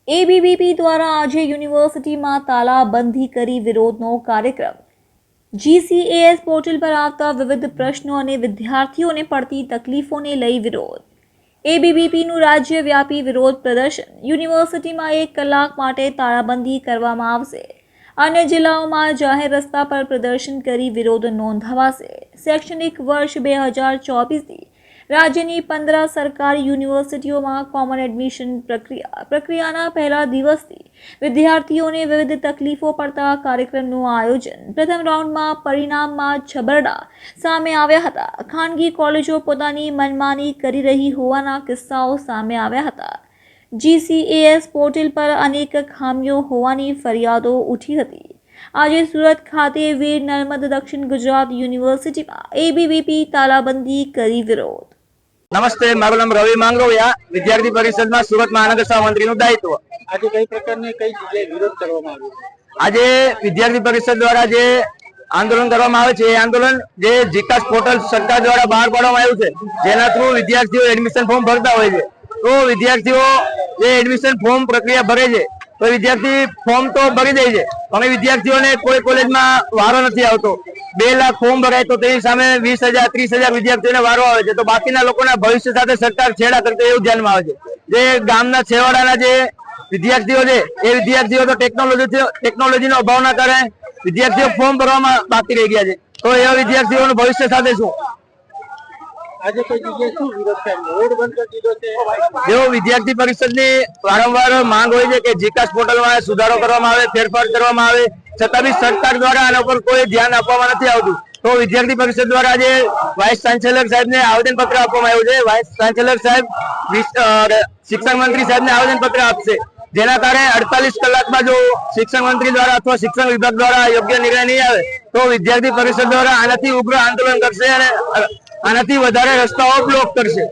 ABVP દ્વારા આજે યુનિવર્સિટીમાં તાલાબંધી કરી વિરોધનો કાર્યક્રમ। જીસીએએસ પોર્ટલ પર આવતા વિવિધ પ્રશ્નો અને વિદ્યાર્થીઓને પડતી તકલીફોને લઈ વિરોધ। એબીવીપીનું રાજ્યવ્યાપી વિરોધ પ્રદર્શન। યુનિવર્સિટીમાં 1 કલાક માટે તાળાબંધી કરવામાં આવશે। અન્ય જિલ્લાઓમાં જાહેર રસ્તા પર પ્રદર્શન કરી વિરોધ નોંધાવાશે। શૈક્ષણિક વર્ષ 2024થી રાજ્યની 15 સરકારી યુનિવર્સિટીઓમાં કોમન એડમિશન પ્રક્રિયાના પહેલા દિવસથી વિદ્યાર્થીઓને વિવિધ તકલીફો પડતા કાર્યક્રમનું આયોજન। પ્રથમ રાઉન્ડમાં પરિણામમાં છબરડા સામે આવ્યા હતા। ખાનગી કોલેજો પોતાની મનમાની કરી રહી હોવાના કિસ્સાઓ સામે આવ્યા હતા। જીસીએએસ પોર્ટલ પર અનેક ખામીઓ હોવાની ફરિયાદો ઉઠી હતી। આજે સુરત ખાતે વીર નર્મદ દક્ષિણ ગુજરાત યુનિવર્સિટીમાં એબીવીપી તાલાબંધી કરી વિરોધ। નમસ્તે, મારું નામ રવિ માંગરોયા, વિદ્યાર્થી પરિષદમાં સુરત મહાનગર સહમંત્રીનું દાયિત્વ। આજે કઈ પ્રકારની કઈ જગ્યાએ વિરોધ કરવામાં આવ્યો? આજે વિદ્યાર્થી પરિષદ દ્વારા જે આંદોલન કરવામાં આવે છે એ આંદોલન જે જીકાસ પોર્ટલ સરકાર દ્વારા બહાર પાડવામાં આવ્યું છે, જેના થ્રુ વિદ્યાર્થીઓ એડમિશન ફોર્મ ભરતા હોય છે। તો વિદ્યાર્થીઓ જે એડમિશન ફોર્મ પ્રક્રિયા ભરે છે તો વિદ્યાર્થી ફોર્મ તો ભરી દે છે, પણ વિદ્યાર્થીઓને કોઈ કોલેજમાં વારો નથી આવતો। 2 લાખ ફોર્મ ભરાય તો તેની સામે 20,000 30,000 વિદ્યાર્થીઓને વારો આવે છે, તો બાકીના લોકોના ભવિષ્ય સાથે સરકાર છેડા કરતો એવું ધ્યાનમાં આવે છે। જે ગામના છેવાડાના જે વિદ્યાર્થીઓ છે એ વિદ્યાર્થીઓ તો ટેકનોલોજીનો અભાવના કારણે વિદ્યાર્થીઓ ફોર્મ ભરવામાં બાકી રહી ગયા છે, તો એવા વિદ્યાર્થીઓનું ભવિષ્ય સાથે શું? આજે કોઈ જગ્યાએ શું વિરોધ થાય? રોડ બંધ કરી દીધો છે? જેવો વિદ્યાર્થી પરિષદની વારંવાર માંગ હોય છે કે જીકાસ પોર્ટલમાં સુધારો કરવામાં આવે, ફેરફાર કરવામાં આવે, છતાં બી સરકાર દ્વારા આના ઉપર કોઈ ધ્યાન આપવામાં નથી આવતું। તો વિદ્યાર્થી પરિષદ દ્વારા આજે વાઇસ ચાન્સેલર સાહેબને આવેદનપત્ર આપવામાં આવ્યું છે। વાઇસ ચાન્સેલર સાહેબ શિક્ષણ મંત્રી સાહેબને આવેદનપત્ર આપશે, જેના કારણે 48 કલાકમાં જો શિક્ષણ મંત્રી દ્વારા અથવા શિક્ષણ વિભાગ દ્વારા યોગ્ય નિર્ણય નહીં આવે તો વિદ્યાર્થી પરિષદ દ્વારા આનાથી ઉગ્ર આંદોલન કરશે અને આનાથી વધારે રસ્તાઓ બ્લોક કરશે।